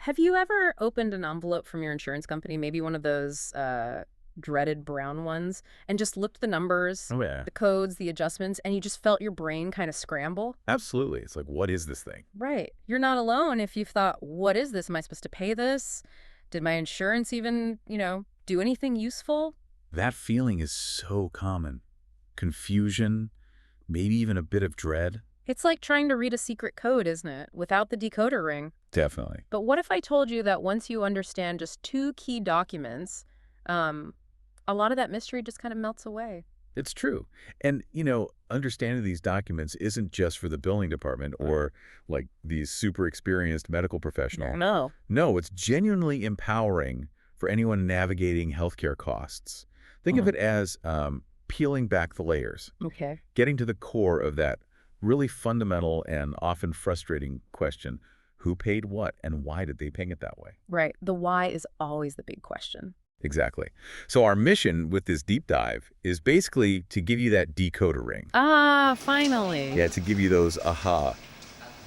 Have you ever opened an envelope from your insurance company, maybe one of those dreaded brown ones, and just looked at the numbers, Oh, yeah. the codes, the adjustments, and you just felt your brain kind of scramble? Absolutely. It's like, what is this thing? Right. You're not alone if you've thought, what is this? Am I supposed to pay this? Did my insurance even, do anything useful? That feeling is so common. Confusion, maybe even a bit of dread. It's like trying to read a secret code, isn't it? Without the decoder ring. Definitely. But what if I told you that once you understand just two key documents, a lot of that mystery just kind of melts away? It's true. And, understanding these documents isn't just for the billing department or like these super experienced medical professional. No. No, it's genuinely empowering for anyone navigating healthcare costs. Think of it as peeling back the layers, Okay. getting to the core of that really fundamental and often frustrating question: who paid what and why did they pay it that way? Right. The why is always the big question. Exactly. So our mission with this deep dive is basically to give you that decoder ring. Ah, finally. Yeah, to give you those aha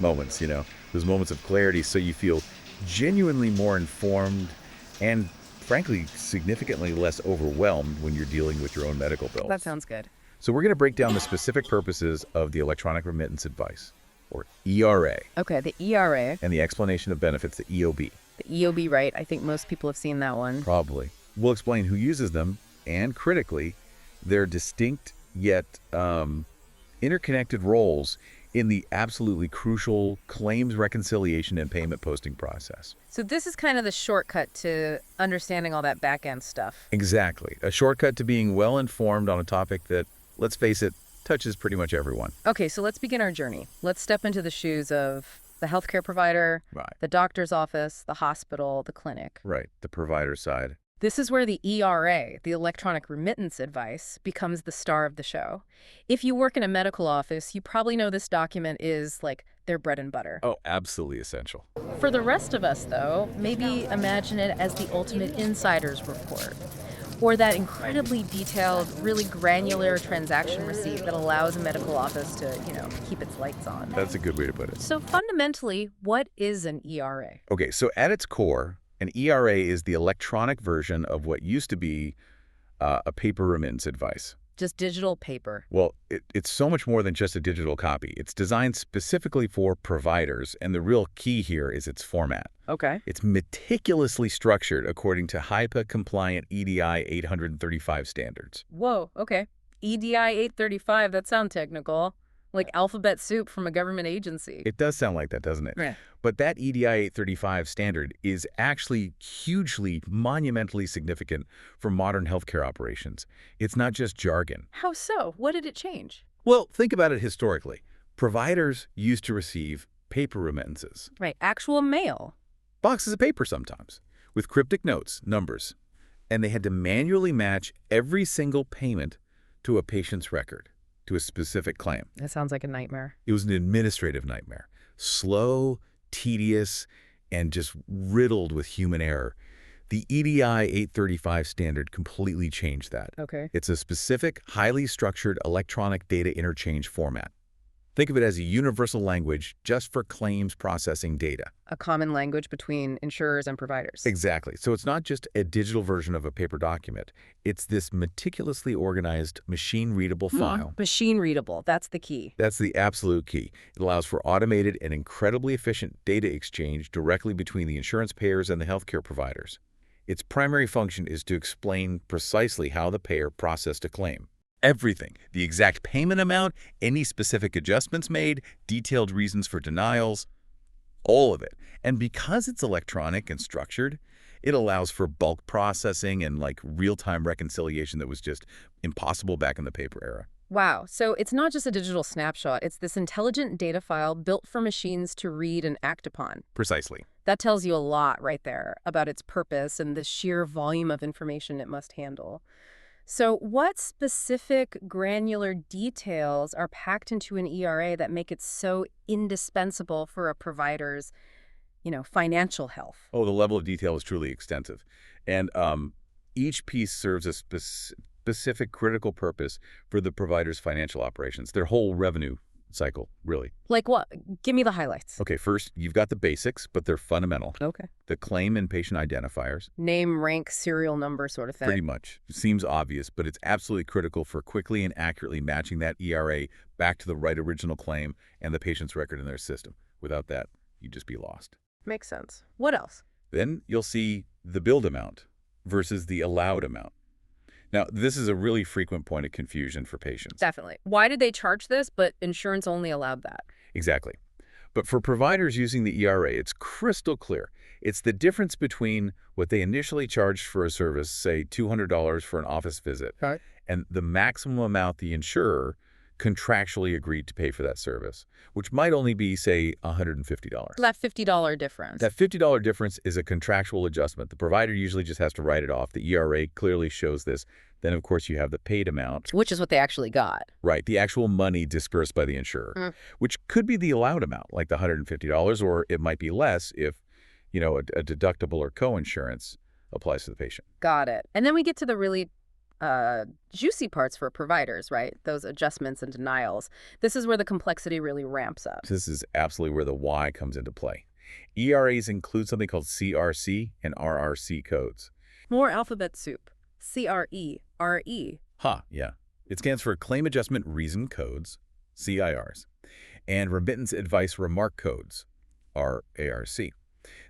moments, those moments of clarity so you feel genuinely more informed and, frankly, significantly less overwhelmed when you're dealing with your own medical bills. That sounds good. So we're going to break down the specific purposes of the electronic remittance advice, or ERA, Okay, the ERA, and the explanation of benefits, the EOB. the EOB, right? I think most people have seen that one. Probably. We'll explain who uses them and, critically, their distinct yet interconnected roles in the absolutely crucial claims reconciliation and payment posting process. So this is kind of the shortcut to understanding all that back-end stuff. Exactly. A shortcut to being well-informed on a topic that, let's face it, touches pretty much everyone. Okay, so let's begin our journey. Let's step into the shoes of the healthcare provider, Right. the doctor's office, the hospital, the clinic. Right. The provider side. This is where the ERA, the electronic remittance advice, becomes the star of the show. If you work in a medical office, you probably know this document is like their bread and butter. Oh, absolutely essential. For the rest of us, though, maybe imagine it as the ultimate insider's report, or that incredibly detailed, really granular transaction receipt that allows a medical office to, keep its lights on. That's a good way to put it. So fundamentally, what is an ERA? Okay, so at its core, an ERA is the electronic version of what used to be a paper remittance advice. Just digital paper. Well, it's so much more than just a digital copy. It's designed specifically for providers, and the real key here is its format. Okay. It's meticulously structured according to HIPAA-compliant EDI 835 standards. Whoa, okay. EDI 835, that sounds technical. Like alphabet soup from a government agency. It does sound like that, doesn't it? Yeah. But that EDI 835 standard is actually hugely, monumentally significant for modern healthcare operations. It's not just jargon. How so? What did it change? Well, think about it historically. Providers used to receive paper remittances, Right, actual mail. boxes of paper sometimes, with cryptic notes, numbers, and they had to manually match every single payment to a patient's record, to a specific claim. That sounds like a nightmare. It was an administrative nightmare. Slow, tedious, and just riddled with human error. The EDI 835 standard completely changed that. Okay. It's a specific, highly structured electronic data interchange format. Think of it as a universal language just for claims processing data. A common language between insurers and providers. Exactly. So it's not just a digital version of a paper document. It's this meticulously organized, machine-readable file. Machine readable, that's the key. That's the absolute key. It allows for automated and incredibly efficient data exchange directly between the insurance payers and the healthcare providers. Its primary function is to explain precisely how the payer processed a claim. Everything, the exact payment amount, any specific adjustments made, detailed reasons for denials, all of it. And because it's electronic and structured, it allows for bulk processing and real-time reconciliation that was just impossible back in the paper era. Wow, so it's not just a digital snapshot, it's this intelligent data file built for machines to read and act upon. Precisely. That tells you a lot right there about its purpose and the sheer volume of information it must handle. So what specific granular details are packed into an ERA that make it so indispensable for a provider's, financial health? Oh, the level of detail is truly extensive. And each piece serves a specific critical purpose for the provider's financial operations, their whole revenue cycle, really. Like what? Give me the highlights. Okay, first, you've got the basics, but they're fundamental. Okay. The claim and patient identifiers. Name, rank, serial number sort of thing. Pretty much. Seems obvious, but it's absolutely critical for quickly and accurately matching that ERA back to the right original claim and the patient's record in their system. Without that, you'd just be lost. Makes sense. What else? Then you'll see the billed amount versus the allowed amount. Now, this is a really frequent point of confusion for patients. Definitely. Why did they charge this, but insurance only allowed that? Exactly. But for providers using the ERA, it's crystal clear. It's the difference between what they initially charged for a service, say $200 for an office visit, Okay. and the maximum amount the insurer contractually agreed to pay for that service, which might only be, say, $150. That $50 difference. That $50 difference is a contractual adjustment. The provider usually just has to write it off. The ERA clearly shows this. Then, of course, you have the paid amount. Which is what they actually got. Right, the actual money dispersed by the insurer, which could be the allowed amount, like the $150, or it might be less if, a deductible or co-insurance applies to the patient. Got it. And then we get to the really juicy parts for providers, right? Those adjustments and denials. This is where the complexity really ramps up. This is absolutely where the why comes into play. ERAs include something called CRC and RRC codes. More alphabet soup. CRE. Yeah. It stands for Claim Adjustment Reason Codes, CIRs, and Remittance Advice Remark Codes, RARC.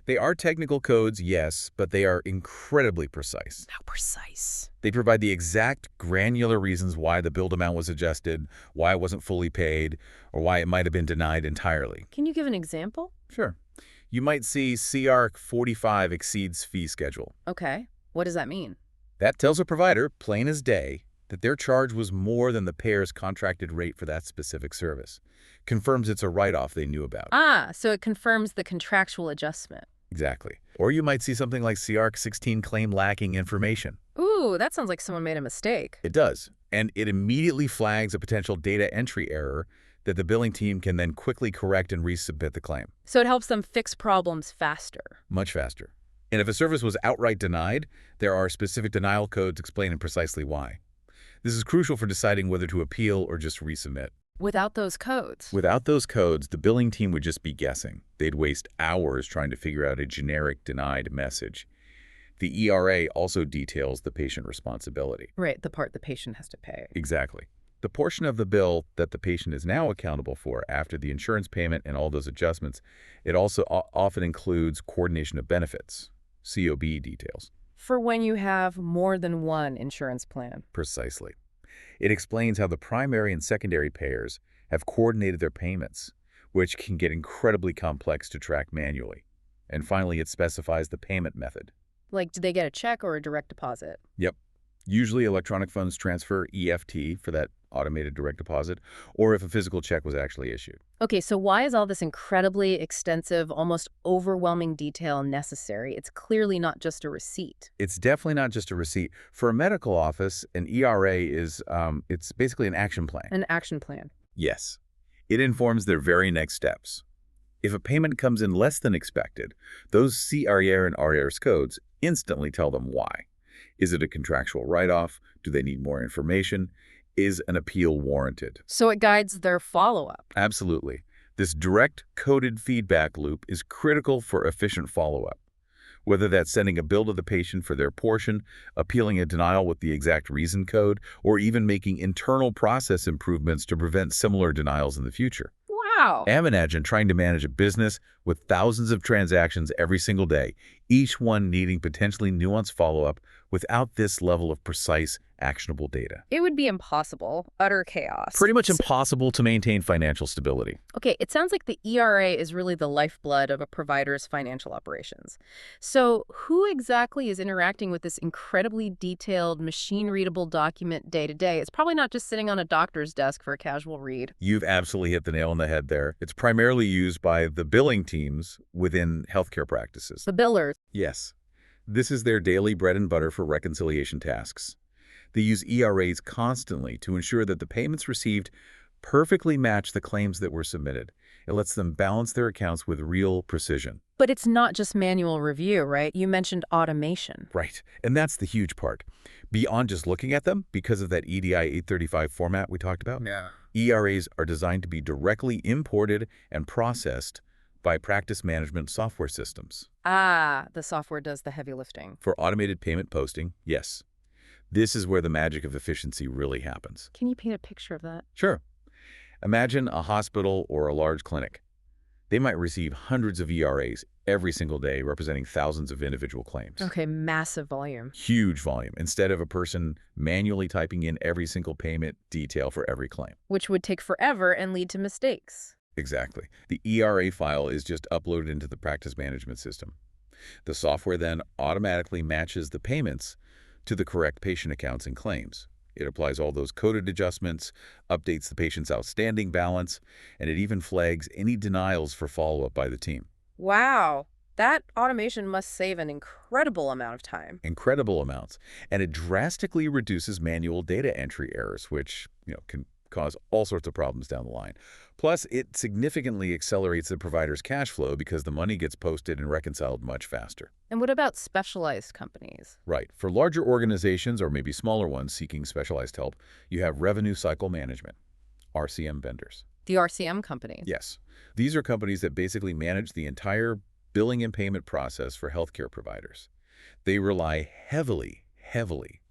They are technical codes, yes, but they are incredibly precise. How precise? They provide the exact granular reasons why the billed amount was adjusted, why it wasn't fully paid, or why it might have been denied entirely. Can you give an example? Sure. You might see CARC 45 exceeds fee schedule. Okay. What does that mean? That tells a provider, plain as day, that their charge was more than the payer's contracted rate for that specific service. Confirms it's a write-off they knew about. So it confirms the contractual adjustment. Exactly. Or you might see something like CARC 16 claim lacking information. Ooh, that sounds like someone made a mistake. It does. And it immediately flags a potential data entry error that the billing team can then quickly correct and resubmit the claim. So it helps them fix problems faster. Much faster. And if a service was outright denied, there are specific denial codes explaining precisely why. This is crucial for deciding whether to appeal or just resubmit. Without those codes? Without those codes, the billing team would just be guessing. They'd waste hours trying to figure out a generic denied message. The ERA also details the patient responsibility. Right, the part the patient has to pay. Exactly. The portion of the bill that the patient is now accountable for after the insurance payment and all those adjustments, it also often includes coordination of benefits, COB details. For when you have more than one insurance plan. Precisely. It explains how the primary and secondary payers have coordinated their payments, which can get incredibly complex to track manually. And finally, it specifies the payment method. Like, do they get a check or a direct deposit? Yep. Usually electronic funds transfer, EFT, for that automated direct deposit, or if a physical check was actually issued. Okay, so why is all this incredibly extensive, almost overwhelming detail necessary? It's clearly not just a receipt. It's definitely not just a receipt. For a medical office, an ERA is, it's basically an action plan. An action plan. Yes. It informs their very next steps. If a payment comes in less than expected, those CRR and RARC codes instantly tell them why. Is it a contractual write-off? Do they need more information? Is an appeal warranted? So it guides their follow-up. Absolutely. This direct coded feedback loop is critical for efficient follow-up. Whether that's sending a bill to the patient for their portion, appealing a denial with the exact reason code, or even making internal process improvements to prevent similar denials in the future. Wow. And imagine trying to manage a business with thousands of transactions every single day, each one needing potentially nuanced follow-up without this level of precise, actionable data. It would be impossible. Utter chaos. Pretty much impossible to maintain financial stability. Okay, it sounds like the ERA is really the lifeblood of a provider's financial operations. So who exactly is interacting with this incredibly detailed, machine-readable document day to day? It's probably not just sitting on a doctor's desk for a casual read. You've absolutely hit the nail on the head there. It's primarily used by the billing teams within healthcare practices. The billers. Yes. This is their daily bread and butter for reconciliation tasks. They use ERAs constantly to ensure that the payments received perfectly match the claims that were submitted. It lets them balance their accounts with real precision. But it's not just manual review, right? You mentioned automation. Right. And that's the huge part. Beyond just looking at them, because of that EDI 835 format we talked about, ERAs are designed to be directly imported and processed by practice management software systems. Ah, the software does the heavy lifting. For automated payment posting, yes. This is where the magic of efficiency really happens. Can you paint a picture of that? Sure. Imagine a hospital or a large clinic. They might receive hundreds of ERAs every single day, representing thousands of individual claims. Okay, massive volume. Huge volume, instead of a person manually typing in every single payment detail for every claim. Which would take forever and lead to mistakes. Exactly. The ERA file is just uploaded into the practice management system. The software then automatically matches the payments to the correct patient accounts and claims. It applies all those coded adjustments, updates the patient's outstanding balance, and it even flags any denials for follow-up by the team. Wow, that automation must save an incredible amount of time. Incredible amounts. And it drastically reduces manual data entry errors, which, can cause all sorts of problems down the line. Plus, it significantly accelerates the provider's cash flow because the money gets posted and reconciled much faster. And what about specialized companies? Right. For larger organizations or maybe smaller ones seeking specialized help, you have revenue cycle management, RCM vendors. The RCM companies? Yes. These are companies that basically manage the entire billing and payment process for healthcare providers. They rely heavily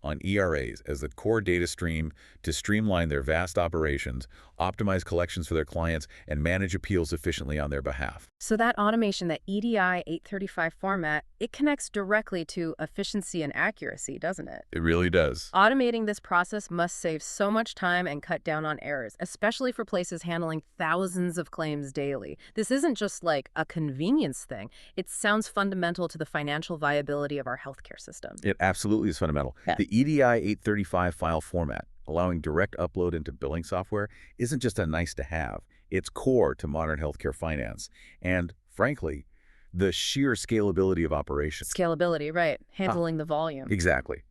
on ERAs as the core data stream to streamline their vast operations, optimize collections for their clients, and manage appeals efficiently on their behalf. So that automation, that EDI 835 format, it connects directly to efficiency and accuracy, doesn't it? It really does. Automating this process must save so much time and cut down on errors, especially for places handling thousands of claims daily. This isn't just like a convenience thing. It sounds fundamental to the financial viability of our healthcare system. It absolutely is fundamental. Yeah. The EDI 835 file format, allowing direct upload into billing software, isn't just a nice-to-have. It's core to modern healthcare finance. And, frankly, the sheer scalability of operations. Scalability, right. Handling the volume. Exactly.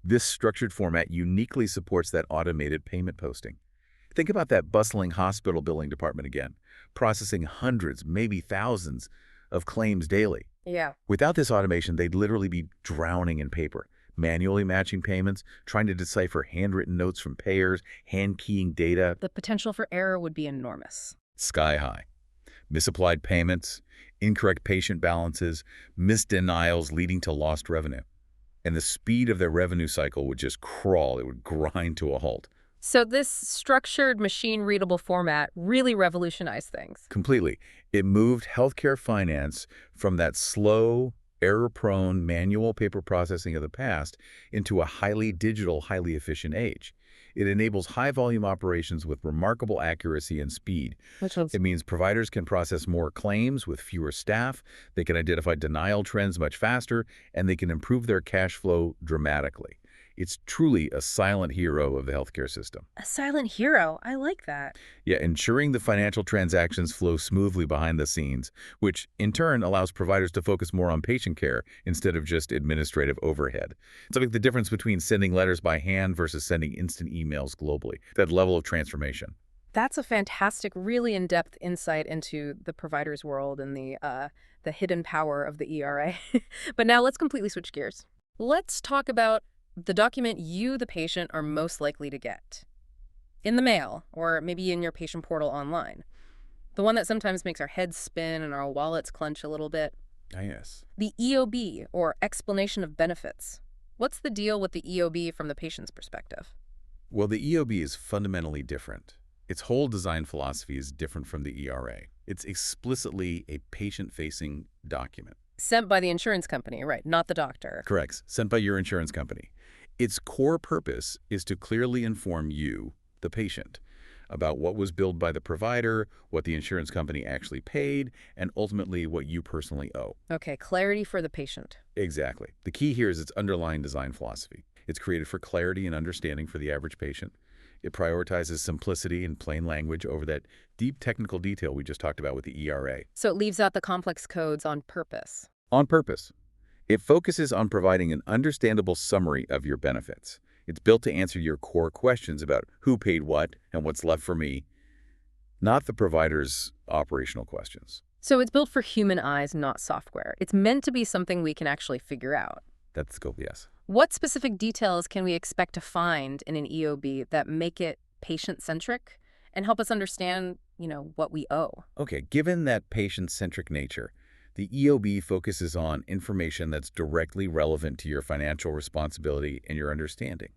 This structured format uniquely supports that automated payment posting. Think about that bustling hospital billing department again, processing hundreds, maybe thousands of claims daily. Yeah. Without this automation, they'd literally be drowning in paper, manually matching payments, trying to decipher handwritten notes from payers, hand-keying data. The potential for error would be enormous. Sky high. Misapplied payments, incorrect patient balances, missed denials leading to lost revenue. And the speed of their revenue cycle would just crawl. It would grind to a halt. So this structured, machine-readable format really revolutionized things. Completely. It moved healthcare finance from that slow, error-prone manual paper processing of the past into a highly digital, highly efficient age. It enables high-volume operations with remarkable accuracy and speed. It means providers can process more claims with fewer staff, they can identify denial trends much faster, and they can improve their cash flow dramatically. It's truly a silent hero of the healthcare system. A silent hero. I like that. Yeah, ensuring the financial transactions flow smoothly behind the scenes, which in turn allows providers to focus more on patient care instead of just administrative overhead. It's like the difference between sending letters by hand versus sending instant emails globally, that level of transformation. That's a fantastic, really in-depth insight into the provider's world and the hidden power of the ERA. But now let's completely switch gears. Let's talk about the document you, the patient, are most likely to get. In the mail, or maybe in your patient portal online. The one that sometimes makes our heads spin and our wallets clench a little bit. Ah, yes. The EOB, or explanation of benefits. What's the deal with the EOB from the patient's perspective? Well, the EOB is fundamentally different. Its whole design philosophy is different from the ERA. It's explicitly a patient-facing document. Sent by the insurance company, right, not the doctor. Correct. Sent by your insurance company. Its core purpose is to clearly inform you, the patient, about what was billed by the provider, what the insurance company actually paid, and ultimately what you personally owe. Okay, clarity for the patient. Exactly. The key here is its underlying design philosophy. It's created for clarity and understanding for the average patient. It prioritizes simplicity and plain language over that deep technical detail we just talked about with the ERA. So it leaves out the complex codes on purpose. On purpose. It focuses on providing an understandable summary of your benefits. It's built to answer your core questions about who paid what and what's left for me, not the provider's operational questions. So it's built for human eyes, not software. It's meant to be something we can actually figure out. That's the scope, yes. What specific details can we expect to find in an EOB that make it patient-centric and help us understand, what we owe. Okay, given that patient-centric nature, the EOB focuses on information that's directly relevant to your financial responsibility and your understanding.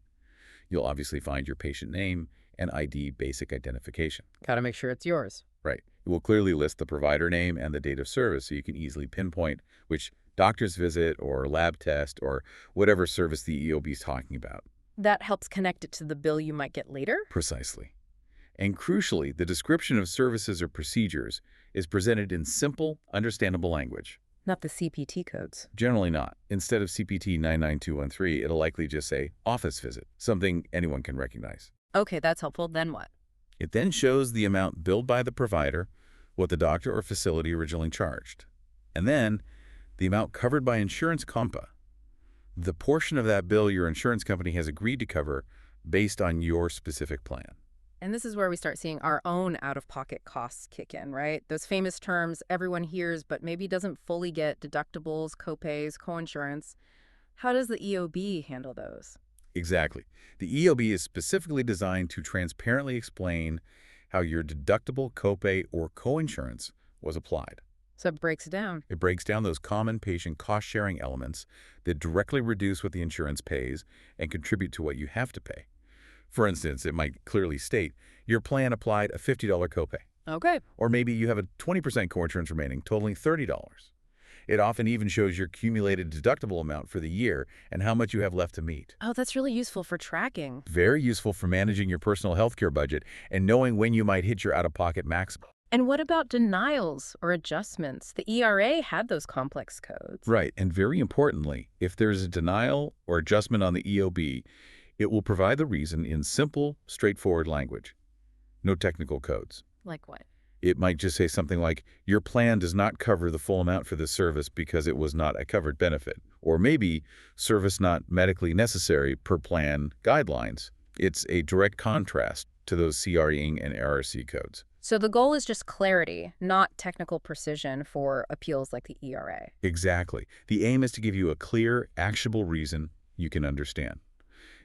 You'll obviously find your patient name and ID basic identification. Got to make sure it's yours. Right. It will clearly list the provider name and the date of service so you can easily pinpoint which doctor's visit or lab test or whatever service the EOB is talking about. That helps connect it to the bill you might get later? Precisely. And crucially, the description of services or procedures is presented in simple, understandable language. Not the CPT codes. Generally not. Instead of CPT 99213, it'll likely just say office visit, something anyone can recognize. Okay, that's helpful. Then what? It then shows the amount billed by the provider, what the doctor or facility originally charged, and then the amount covered by insurance compa, the portion of that bill your insurance company has agreed to cover based on your specific plan. And this is where we start seeing our own out-of-pocket costs kick in, right? Those famous terms everyone hears but maybe doesn't fully get: deductibles, copays, coinsurance. How does the EOB handle those? Exactly. The EOB is specifically designed to transparently explain how your deductible, copay, or coinsurance was applied. So it breaks it down. It breaks down those common patient cost-sharing elements that directly reduce what the insurance pays and contribute to what you have to pay. For instance, it might clearly state your plan applied a $50 copay. Okay. Or maybe you have a 20% coinsurance remaining, totaling $30. It often even shows your accumulated deductible amount for the year and how much you have left to meet. Oh, that's really useful for tracking. Very useful for managing your personal healthcare budget and knowing when you might hit your out-of-pocket maximum. And what about denials or adjustments? The ERA had those complex codes. Right, and very importantly, if there's a denial or adjustment on the EOB, it will provide the reason in simple, straightforward language. No technical codes. Like what? It might just say something like, your plan does not cover the full amount for this service because it was not a covered benefit. Or maybe, service not medically necessary per plan guidelines. It's a direct contrast to those CRE and RRC codes. So the goal is just clarity, not technical precision for appeals like the ERA. Exactly. The aim is to give you a clear, actionable reason you can understand.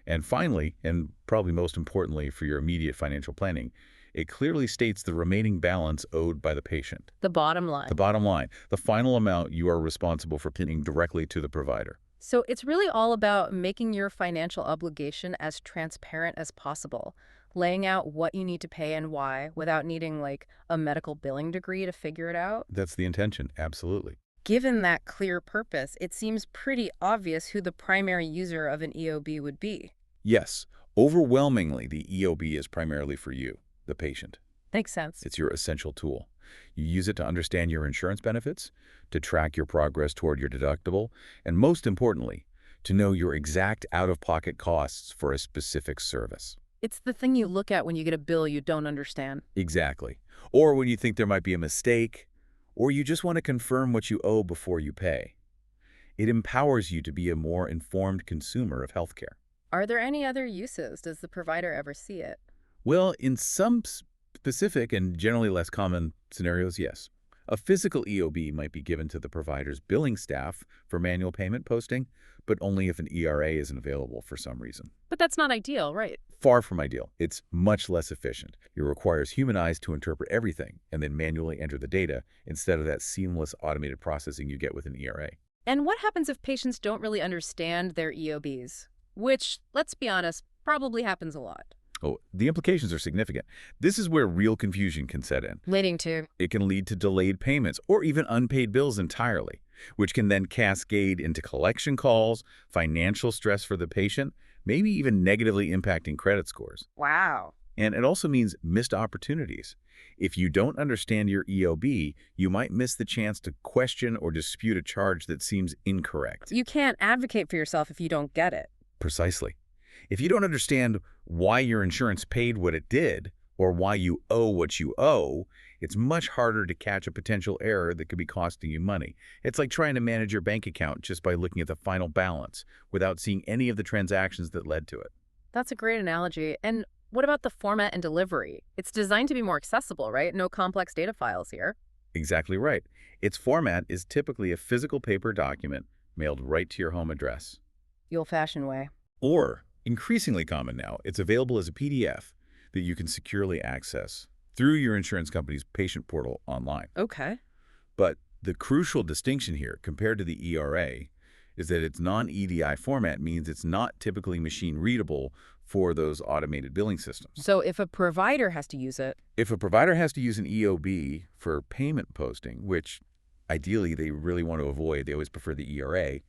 And finally, and probably most importantly for your immediate financial planning, it clearly states the remaining balance owed by the patient. The bottom line. The bottom line, the final amount you are responsible for paying directly to the provider. So it's really all about making your financial obligation as transparent as possible, laying out what you need to pay and why without needing like a medical billing degree to figure it out. That's the intention, absolutely. Given that clear purpose, it seems pretty obvious who the primary user of an EOB would be. Yes, overwhelmingly, the EOB is primarily for you, the patient. Makes sense. It's your essential tool. You use it to understand your insurance benefits, to track your progress toward your deductible, and most importantly, to know your exact out-of-pocket costs for a specific service. It's the thing you look at when you get a bill you don't understand. Exactly. Or when you think there might be a mistake, or you just want to confirm what you owe before you pay. It empowers you to be a more informed consumer of healthcare. Are there any other uses? Does the provider ever see it? Well, in some specific and generally less common scenarios, yes. A physical EOB might be given to the provider's billing staff for manual payment posting, but only if an ERA isn't available for some reason. But that's not ideal, right? Far from ideal. It's much less efficient. It requires human eyes to interpret everything and then manually enter the data instead of that seamless automated processing you get with an ERA. And what happens if patients don't really understand their EOBs? Which, let's be honest, probably happens a lot. Oh, the implications are significant. This is where real confusion can set in. Leading to? It can lead to delayed payments or even unpaid bills entirely, which can then cascade into collection calls, financial stress for the patient, maybe even negatively impacting credit scores. Wow. And it also means missed opportunities. If you don't understand your EOB, you might miss the chance to question or dispute a charge that seems incorrect. You can't advocate for yourself if you don't get it. Precisely. If you don't understand why your insurance paid what it did or why you owe what you owe, it's much harder to catch a potential error that could be costing you money. It's like trying to manage your bank account just by looking at the final balance without seeing any of the transactions that led to it. That's a great analogy. And what about the format and delivery? It's designed to be more accessible, right? No complex data files here. Exactly right. Its format is typically a physical paper document mailed right to your home address. The old-fashioned way. Or, increasingly common now, it's available as a PDF. that you can securely access through your insurance company's patient portal online. Okay. But the crucial distinction here, compared to the ERA, is that its non-EDI format means it's not typically machine-readable for those automated billing systems. So if a provider has to use it, If a provider has to use an EOB for payment posting, which ideally they really want to avoid, they always prefer the ERA,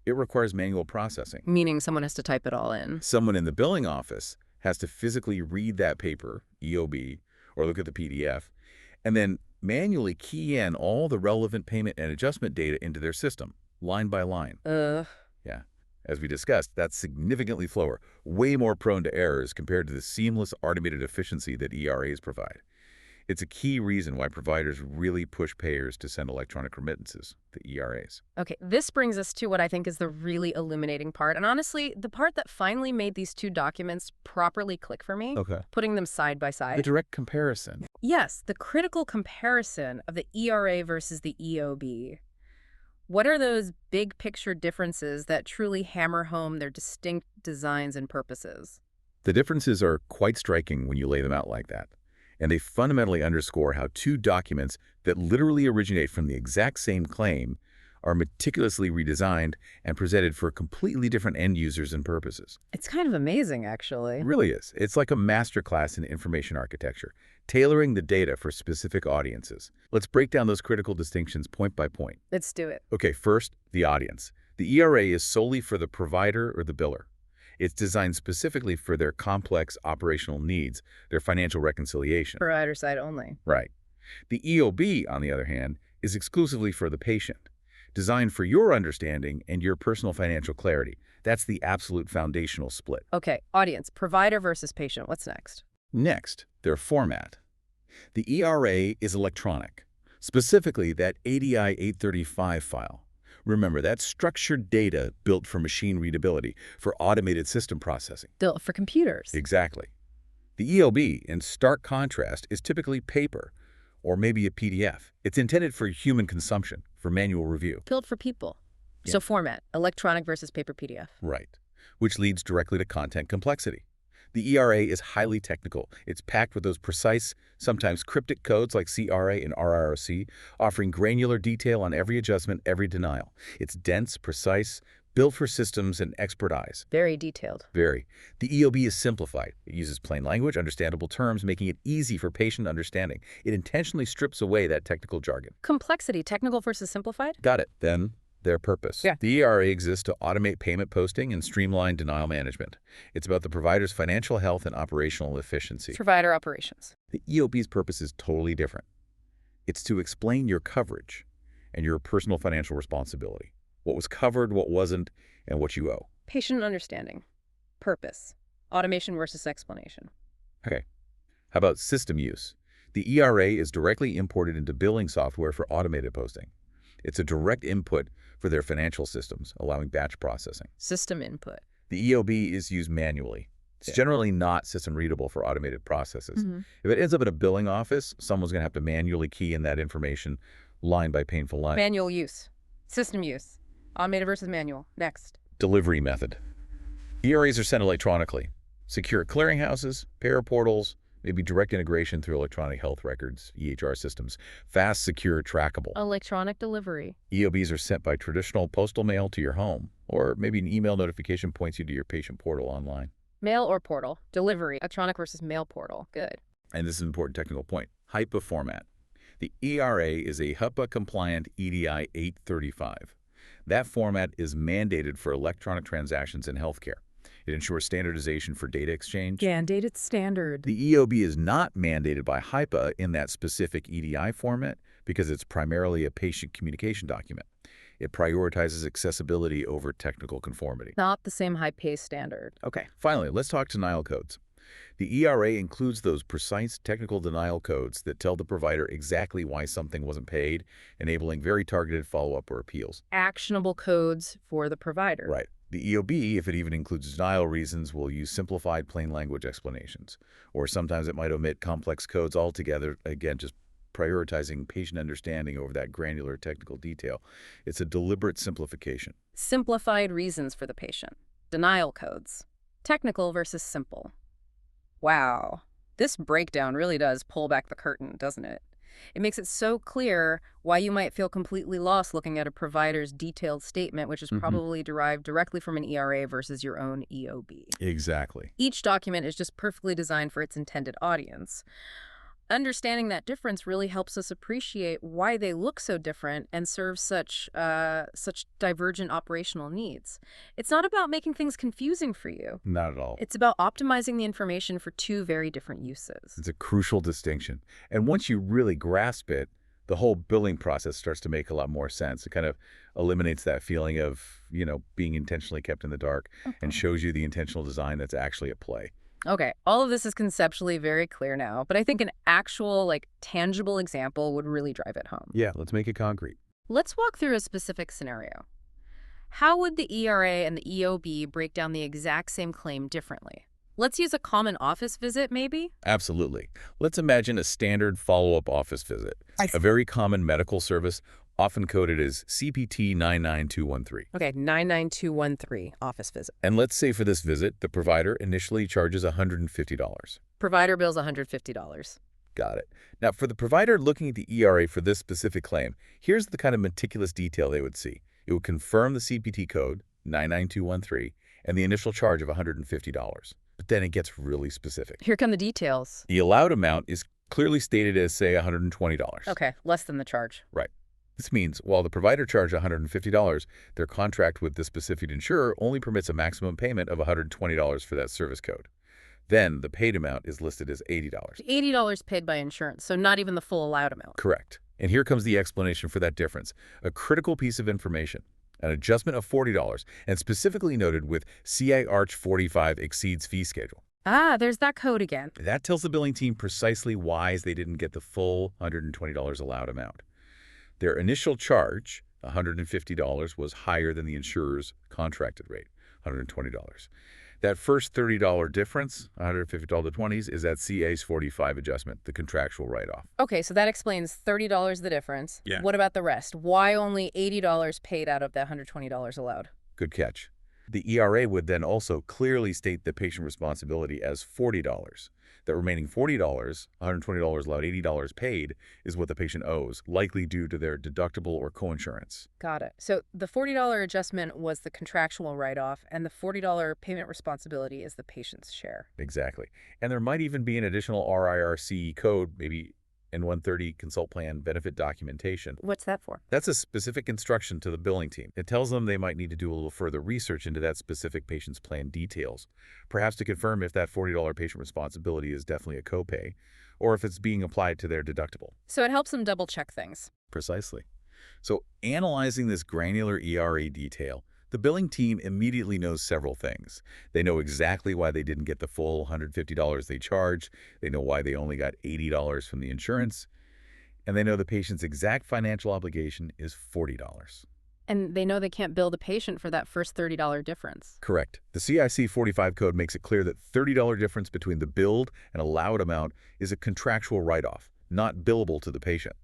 it requires manual processing. meaning someone has to type it all in. Someone in the billing office has to physically read that paper, EOB, or look at the PDF, and then manually key in all the relevant payment and adjustment data into their system, line by line. Yeah. As we discussed, that's significantly slower, way more prone to errors compared to the seamless automated efficiency that ERAs provide. It's a key reason why providers really push payers to send electronic remittances, the ERAs. Okay, this brings us to what I think is the really illuminating part. And honestly, the part that finally made these two documents properly click for me, Okay. putting them side by The side. direct comparison. Yes, the critical comparison of the ERA versus the EOB. What are those big picture differences that truly hammer home their distinct designs and purposes? The differences are quite striking when you lay them out like that. And they fundamentally underscore how two documents that literally originate from the exact same claim are meticulously redesigned and presented for completely different end users and purposes. It's kind of amazing, actually. It really is. It's like a masterclass in information architecture, tailoring the data for specific audiences. Let's break down those critical distinctions point by point. Let's do it. Okay, first, the audience. The ERA is solely for the provider or the biller. It's designed specifically for their complex operational needs, their financial reconciliation. Provider side only. Right. The EOB, on the other hand, is exclusively for the patient, designed for your understanding and your personal financial clarity. That's the absolute foundational split. Okay, audience, provider versus patient. What's next? Next, their format. The ERA is electronic, specifically that ADI 835 file. Remember, that's structured data built for machine readability, for automated system processing. Built for computers. Exactly. The EOB, in stark contrast, is typically paper, or maybe a PDF. It's intended for human consumption, for manual review. Built for people. Yeah. So format, electronic versus paper PDF. Right. Which leads directly to content complexity. The ERA is highly technical. It's packed with those precise, sometimes cryptic codes like CRA and RARC, offering granular detail on every adjustment, every denial. It's dense, precise, built for systems and expert eyes. Very detailed. Very. The EOB is simplified. It uses plain language, understandable terms, making it easy for patient understanding. It intentionally strips away that technical jargon. Complexity, technical versus simplified? Got it. Then, their purpose. Yeah. The ERA exists to automate payment posting and streamline denial management. It's about the provider's financial health and operational efficiency. Provider operations. The EOB's purpose is totally different. It's to explain your coverage and your personal financial responsibility. What was covered, what wasn't, and what you owe. Patient understanding. Purpose. Automation versus explanation. Okay. How about system use? The ERA is directly imported into billing software for automated posting. It's a direct input for their financial systems, allowing batch processing. System input. The EOB is used manually. It's generally not system readable for automated processes. Mm-hmm. If it ends up in a billing office, someone's going to have to manually key in that information line by painful line. Manual use. System use. Automated versus manual. Next. Delivery method. ERAs are sent electronically. Secure clearinghouses, payer portals, maybe direct integration through electronic health records, EHR systems. Fast, secure, trackable. Electronic delivery. EOBs are sent by traditional postal mail to your home, or maybe an email notification points you to your patient portal online. Mail or portal. Delivery. Electronic versus mail portal. Good. And this is an important technical point. HIPAA format. The ERA is a HIPAA-compliant EDI 835. That format is mandated for electronic transactions in healthcare. It ensures standardization for data exchange. Mandated standard. The EOB is not mandated by HIPAA in that specific EDI format because it's primarily a patient communication document. It prioritizes accessibility over technical conformity. Not the same high-paced standard. Okay, finally, let's talk denial codes. The ERA includes those precise technical denial codes that tell the provider exactly why something wasn't paid, enabling very targeted follow-up or appeals. Actionable codes for the provider. Right. The EOB, if it even includes denial reasons, will use simplified plain language explanations. Or sometimes it might omit complex codes altogether, again, just prioritizing patient understanding over that granular technical detail. It's a deliberate simplification. Simplified reasons for the patient. Denial codes. Technical versus simple. Wow. This breakdown really does pull back the curtain, doesn't it? It makes it so clear why you might feel completely lost looking at a provider's detailed statement, which is Hmm. probably derived directly from an ERA versus your own EOB. Exactly. Each document is just perfectly designed for its intended audience. Understanding that difference really helps us appreciate why they look so different and serve such divergent operational needs. It's not about making things confusing for you. Not at all. It's about optimizing the information for two very different uses. It's a crucial distinction. And once you really grasp it, the whole billing process starts to make a lot more sense. It kind of eliminates that feeling of, being intentionally kept in the dark and Okay. shows you the intentional design that's actually at play. Okay, all of this is conceptually very clear now, but I think an actual, tangible example would really drive it home. Yeah, let's make it concrete. Let's walk through a specific scenario. How would the ERA and the EOB break down the exact same claim differently? Let's use a common office visit, maybe? Absolutely. Let's imagine a standard follow-up office visit, I a see. very common medical service, often coded as CPT 99213. Okay, 99213, office visit. And let's say for this visit, the provider initially charges $150. Provider bills $150. Got it. Now, for the provider looking at the ERA for this specific claim, here's the kind of meticulous detail they would see. It would confirm the CPT code, 99213, and the initial charge of $150. But then it gets really specific. Here come the details. The allowed amount is clearly stated as, say, $120. Okay, less than the charge. Right. This means while the provider charged $150, their contract with the specific insurer only permits a maximum payment of $120 for that service code. Then the paid amount is listed as $80. $80 paid by insurance, so not even the full allowed amount. Correct. And here comes the explanation for that difference. A critical piece of information. An adjustment of $40, and specifically noted with CARC 45 exceeds fee schedule. Ah, there's that code again. That tells the billing team precisely why they didn't get the full $120 allowed amount. Their initial charge, $150, was higher than the insurer's contracted rate, $120. That first $30 difference, $150 to 20s, is that CA's 45 adjustment, the contractual write-off. Okay, so that explains $30 the difference. Yeah. What about the rest? Why only $80 paid out of that $120 allowed? Good catch. The ERA would then also clearly state the patient responsibility as $40. That remaining $40, $120 allowed, $80 paid, is what the patient owes, likely due to their deductible or coinsurance. Got it. So the $40 adjustment was the contractual write-off, and the $40 payment responsibility is the patient's share. Exactly. And there might even be an additional RIRC code, maybe N130 consult plan benefit documentation. What's that for? That's a specific instruction to the billing team. It tells them they might need to do a little further research into that specific patient's plan details, perhaps to confirm if that $40 patient responsibility is definitely a copay, or if it's being applied to their deductible. So it helps them double-check things. Precisely. So analyzing this granular ERA detail, the billing team immediately knows several things. They know exactly why they didn't get the full $150 they charged. They know why they only got $80 from the insurance. And they know the patient's exact financial obligation is $40. And they know they can't bill the patient for that first $30 difference. Correct. The CIC 45 code makes it clear that $30 difference between the billed and allowed amount is a contractual write-off, not billable to the patient.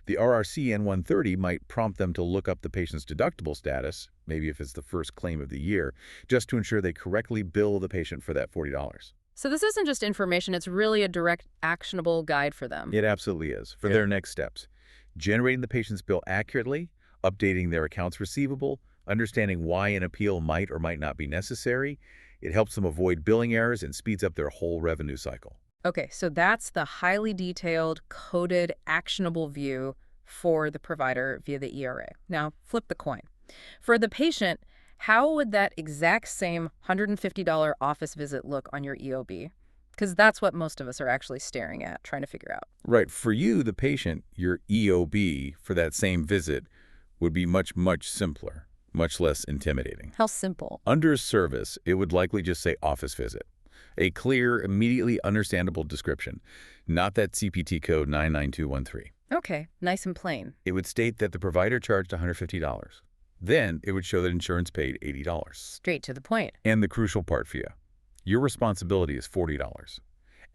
The RRC N130 might prompt them to look up the patient's deductible status, maybe if it's the first claim of the year, just to ensure they correctly bill the patient for that $40. So this isn't just information, it's really a direct, actionable guide for them. It absolutely is, for their next steps. Generating the patient's bill accurately, updating their accounts receivable, understanding why an appeal might or might not be necessary. It helps them avoid billing errors and speeds up their whole revenue cycle. Okay, so that's the highly detailed, coded, actionable view for the provider via the ERA. Now, flip the coin. For the patient, how would that exact same $150 office visit look on your EOB? Because that's what most of us are actually staring at, trying to figure out. Right. For you, the patient, your EOB for that same visit would be much, much simpler, much less intimidating. How simple. Under service, it would likely just say office visit. A clear, immediately understandable description, not that CPT code 99213. Okay, nice and plain. It would state that the provider charged $150. Then it would show that insurance paid $80. Straight to the point. And the crucial part for you, your responsibility is $40.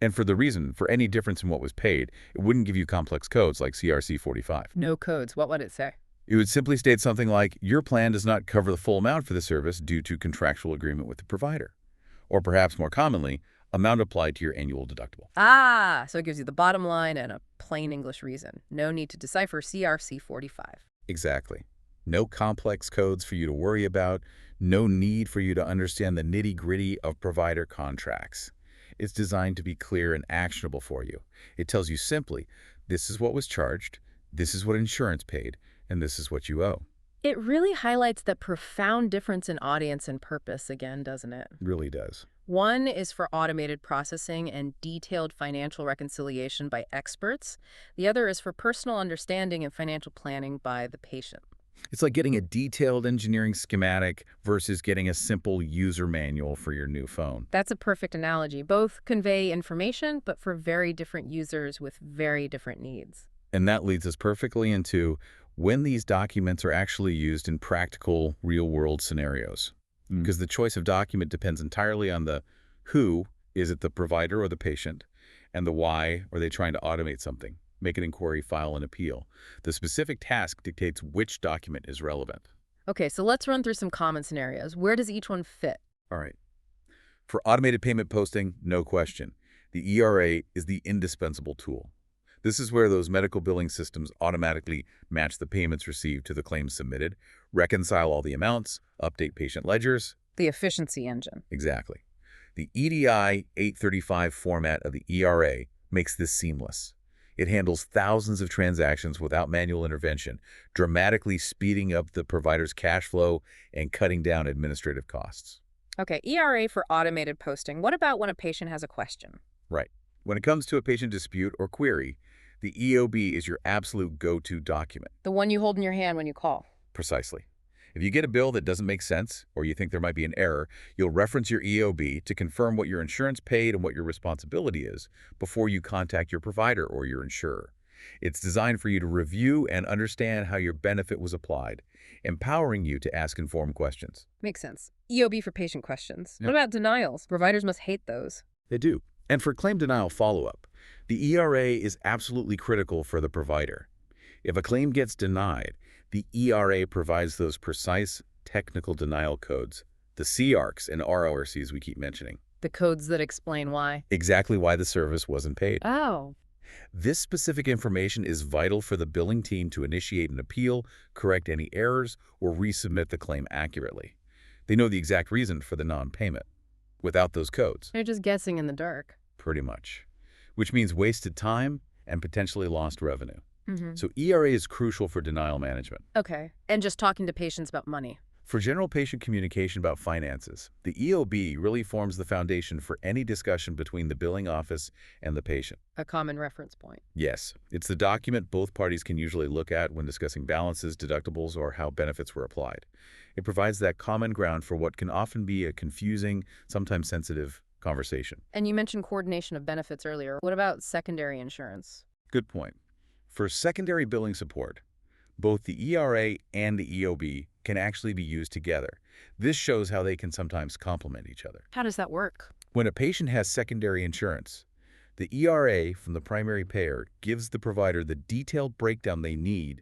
And for the reason, for any difference in what was paid, it wouldn't give you complex codes like CRC 45. No codes. What would it say? It would simply state something like, your plan does not cover the full amount for the service due to contractual agreement with the provider. Or perhaps more commonly, amount applied to your annual deductible. Ah, so it gives you the bottom line and a plain English reason. No need to decipher CRC 45. Exactly. No complex codes for you to worry about, no need for you to understand the nitty-gritty of provider contracts. It's designed to be clear and actionable for you. It tells you simply, this is what was charged, this is what insurance paid, and this is what you owe. It really highlights the profound difference in audience and purpose again, doesn't it? Really does. One is for automated processing and detailed financial reconciliation by experts. The other is for personal understanding and financial planning by the patient. It's like getting a detailed engineering schematic versus getting a simple user manual for your new phone. That's a perfect analogy. Both convey information, but for very different users with very different needs. And that leads us perfectly into when these documents are actually used in practical, real-world scenarios. Because the choice of document depends entirely on the who, is it the provider or the patient, and the why, are they trying to automate something, make an inquiry, file an appeal. The specific task dictates which document is relevant. Okay, so let's run through some common scenarios. Where does each one fit? All right. For automated payment posting, no question. The ERA is the indispensable tool. This is where those medical billing systems automatically match the payments received to the claims submitted, reconcile all the amounts, update patient ledgers. The efficiency engine. Exactly. The EDI 835 format of the ERA makes this seamless. It handles thousands of transactions without manual intervention, dramatically speeding up the provider's cash flow and cutting down administrative costs. Okay, ERA for automated posting. What about when a patient has a question? Right. When it comes to a patient dispute or query, the EOB is your absolute go-to document. The one you hold in your hand when you call. Precisely. If you get a bill that doesn't make sense, or you think there might be an error, you'll reference your EOB to confirm what your insurance paid and what your responsibility is before you contact your provider or your insurer. It's designed for you to review and understand how your benefit was applied, empowering you to ask informed questions. Makes sense. EOB for patient questions. Yep. What about denials? Providers must hate those. They do. And for claim denial follow-up, the ERA is absolutely critical for the provider. If a claim gets denied, the ERA provides those precise technical denial codes, the CARCs and RARCs we keep mentioning. The codes that explain why. Exactly why the service wasn't paid. Oh. This specific information is vital for the billing team to initiate an appeal, correct any errors, or resubmit the claim accurately. They know the exact reason for the non-payment. Without those codes, They're just guessing in the dark. pretty much, which means wasted time and potentially lost revenue. Mm-hmm. So ERA is crucial for denial management. Okay. And just talking to patients about money. For general patient communication about finances, the EOB really forms the foundation for any discussion between the billing office and the patient. A common reference point. Yes, it's the document both parties can usually look at when discussing balances, deductibles, or how benefits were applied. It provides that common ground for what can often be a confusing, sometimes sensitive conversation. And you mentioned coordination of benefits earlier. What about secondary insurance? Good point. For secondary billing support, both the ERA and the EOB can actually be used together. This shows how they can sometimes complement each other. How does that work? When a patient has secondary insurance, the ERA from the primary payer gives the provider the detailed breakdown they need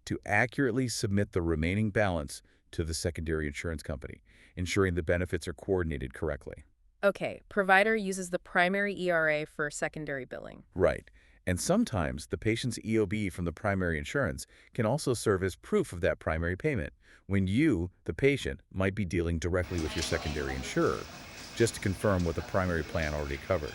to accurately submit the remaining balance to the secondary insurance company, ensuring the benefits are coordinated correctly. Okay, provider uses the primary ERA for secondary billing. Right. And sometimes the patient's EOB from the primary insurance can also serve as proof of that primary payment when you, the patient, might be dealing directly with your secondary insurer, just to confirm what the primary plan already covered.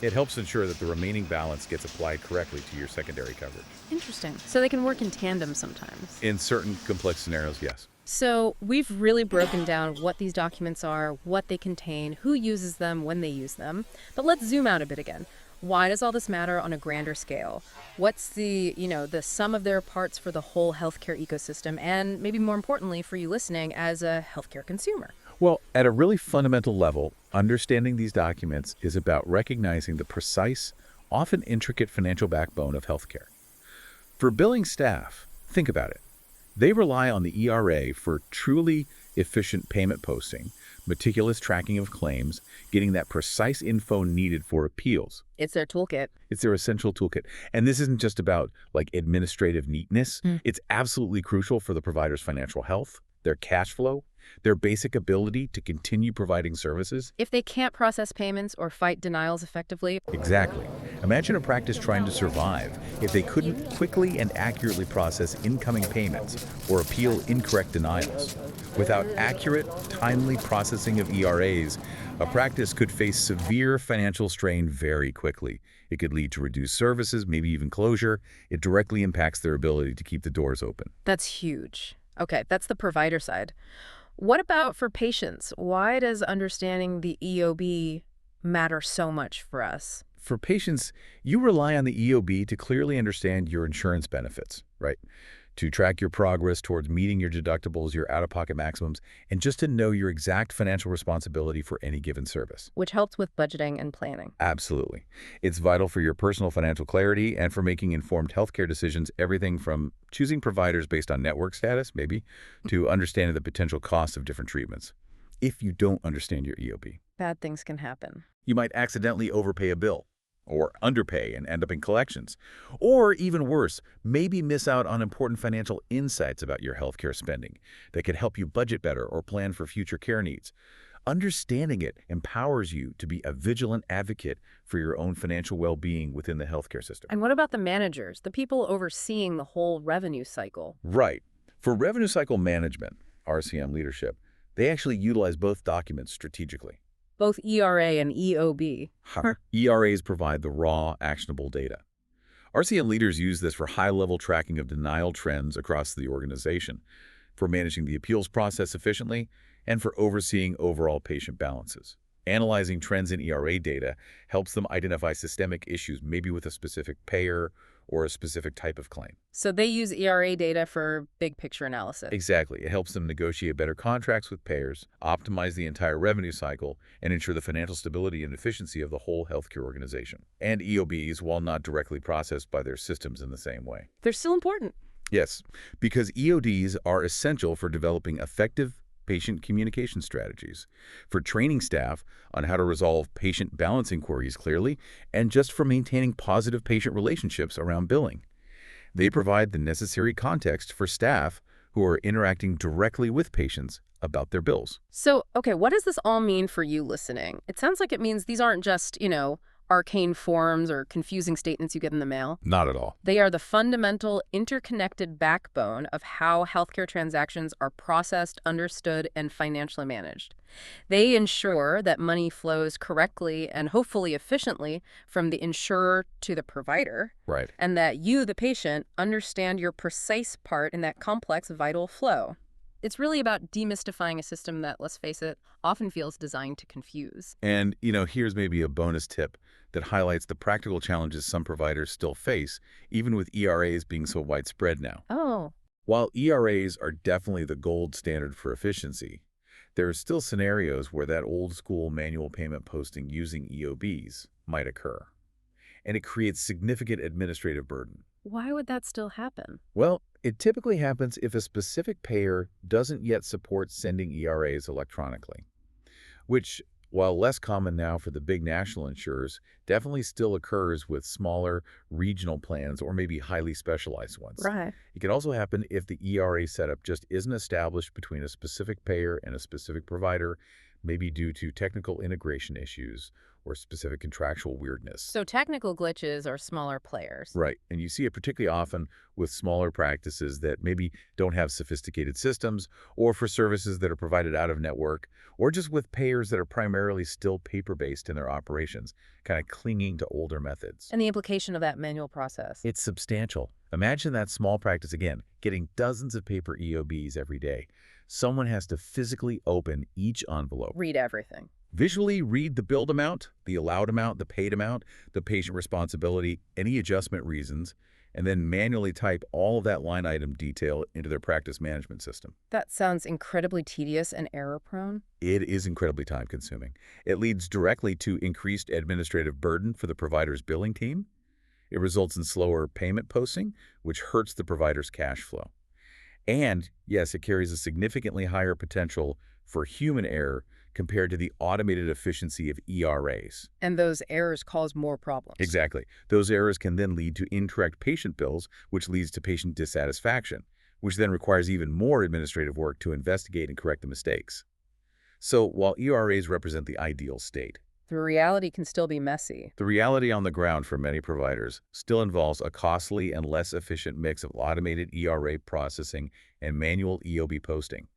It helps ensure that the remaining balance gets applied correctly to your secondary coverage. Interesting. So they can work in tandem sometimes. In certain complex scenarios, yes. So we've really broken down what these documents are, what they contain, who uses them, when they use them. But let's zoom out a bit again. Why does all this matter on a grander scale? What's the sum of their parts for the whole healthcare ecosystem, and maybe more importantly for you listening as a healthcare consumer? Well, at a really fundamental level, understanding these documents is about recognizing the precise, often intricate financial backbone of healthcare. For billing staff, think about it. They rely on the ERA for truly efficient payment posting, meticulous tracking of claims, getting that precise info needed for appeals. It's their toolkit. It's their essential toolkit. And this isn't just about administrative neatness. It's absolutely crucial for the provider's financial health, their cash flow, their basic ability to continue providing services. If they can't process payments or fight denials effectively, Exactly. Imagine a practice trying to survive if they couldn't quickly and accurately process incoming payments or appeal incorrect denials. Without accurate, timely processing of ERAs, a practice could face severe financial strain very quickly. It could lead to reduced services, maybe even closure. It directly impacts their ability to keep the doors open. that's huge. Okay, that's the provider side. What about for patients? Why does understanding the EOB matter so much for us? For patients, you rely on the EOB to clearly understand your insurance benefits, right? To track your progress towards meeting your deductibles, your out-of-pocket maximums, and just to know your exact financial responsibility for any given service. Which helps with budgeting and planning. Absolutely. It's vital for your personal financial clarity and for making informed healthcare decisions, everything from choosing providers based on network status, maybe, to understanding the potential costs of different treatments. If you don't understand your EOB, Bad things can happen. you might accidentally overpay a bill or underpay and end up in collections. Or even worse, maybe miss out on important financial insights about your healthcare spending that could help you budget better or plan for future care needs. Understanding it empowers you to be a vigilant advocate for your own financial well-being within the healthcare system. And what about the managers, the people overseeing the whole revenue cycle? Right. For revenue cycle management, RCM leadership, they actually utilize both documents strategically. Both ERA and EOB. ERAs provide the raw, actionable data. RCM leaders use this for high-level tracking of denial trends across the organization, for managing the appeals process efficiently, and for overseeing overall patient balances. Analyzing trends in ERA data helps them identify systemic issues, maybe with a specific payer or a specific type of claim. So they use ERA data for big picture analysis. Exactly. It helps them negotiate better contracts with payers, optimize the entire revenue cycle, and ensure the financial stability and efficiency of the whole healthcare organization. And EOBs, while not directly processed by their systems in the same way. They're still important. Yes, because EODs are essential for developing effective patient communication strategies, for training staff on how to resolve patient balance inquiries clearly, and just for maintaining positive patient relationships around billing. They provide the necessary context for staff who are interacting directly with patients about their bills. So, okay, what does this all mean for you listening? It sounds like it means these aren't just, arcane forms or confusing statements you get in the mail. Not at all. They are the fundamental, interconnected backbone of how healthcare transactions are processed, understood, and financially managed. They ensure that money flows correctly and hopefully efficiently from the insurer to the provider. Right. And that you, the patient, understand your precise part in that complex, vital flow. It's really about demystifying a system that, let's face it, often feels designed to confuse. And, here's maybe a bonus tip that highlights the practical challenges some providers still face, even with ERAs being so widespread now. Oh. While ERAs are definitely the gold standard for efficiency, there are still scenarios where that old-school manual payment posting using EOBs might occur, and it creates significant administrative burden. Why would that still happen? Well, it typically happens if a specific payer doesn't yet support sending ERAs electronically, which, while less common now for the big national insurers, definitely still occurs with smaller regional plans or maybe highly specialized ones. Right. It can also happen if the ERA setup just isn't established between a specific payer and a specific provider, maybe due to technical integration issues or specific contractual weirdness. So technical glitches are smaller players. Right, and you see it particularly often with smaller practices that maybe don't have sophisticated systems, or for services that are provided out of network, or just with payers that are primarily still paper-based in their operations, kind of clinging to older methods. And the implication of that manual process. It's substantial. Imagine that small practice again, getting dozens of paper EOBs every day. Someone has to physically open each envelope. Read everything. Visually read the billed amount, the allowed amount, the paid amount, the patient responsibility, any adjustment reasons, and then manually type all of that line item detail into their practice management system. That sounds incredibly tedious and error-prone. It is incredibly time-consuming. It leads directly to increased administrative burden for the provider's billing team. It results in slower payment posting, which hurts the provider's cash flow. And, yes, it carries a significantly higher potential for human error compared to the automated efficiency of ERAs. And those errors cause more problems. Exactly. Those errors can then lead to incorrect patient bills, which leads to patient dissatisfaction, which then requires even more administrative work to investigate and correct the mistakes. So while ERAs represent the ideal state, The reality can still be messy. the reality on the ground for many providers still involves a costly and less efficient mix of automated ERA processing and manual EOB posting,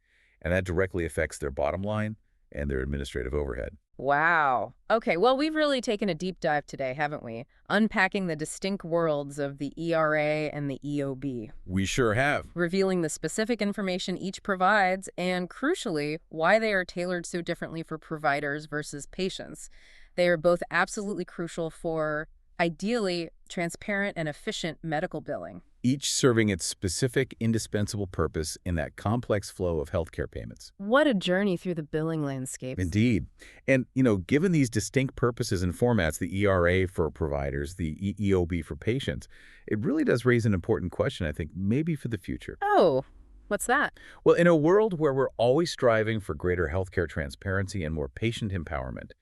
and that directly affects their bottom line and their administrative overhead. Wow. Okay, well, we've really taken a deep dive today, haven't we? Unpacking the distinct worlds of the ERA and the EOB, We sure have. revealing the specific information each provides, and crucially, why they are tailored so differently for providers versus patients. They are both absolutely crucial for, ideally, transparent and efficient medical billing. Each serving its specific, indispensable purpose in that complex flow of healthcare payments. What a journey through the billing landscapes. Indeed. And, given these distinct purposes and formats, the ERA for providers, the EOB for patients, it really does raise an important question, I think, maybe for the future. Oh, what's that? Well, in a world where we're always striving for greater healthcare transparency and more patient empowerment,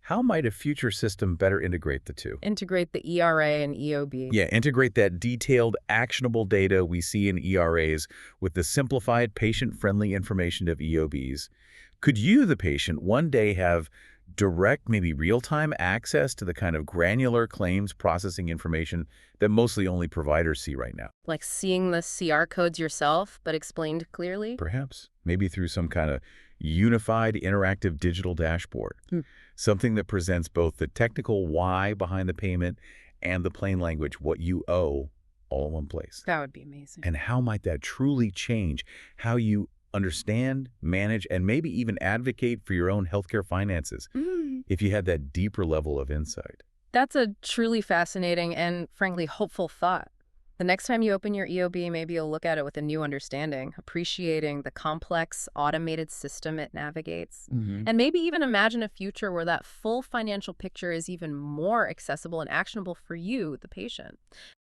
how might a future system better integrate the two? Integrate the ERA and EOB. Yeah, integrate that detailed, actionable data we see in ERAs with the simplified, patient-friendly information of EOBs. Could you, the patient, one day have direct, maybe real-time access to the kind of granular claims processing information that mostly only providers see right now? Like seeing the CR codes yourself, but explained clearly? Perhaps. Maybe through some kind of unified, interactive digital dashboard. Something that presents both the technical why behind the payment and the plain language what you owe all in one place. That would be amazing. And how might that truly change how you understand, manage, and maybe even advocate for your own healthcare finances if you had that deeper level of insight? That's a truly fascinating and, frankly, hopeful thought. The next time you open your EOB, maybe you'll look at it with a new understanding, appreciating the complex, automated system it navigates, and maybe even imagine a future where that full financial picture is even more accessible and actionable for you, the patient.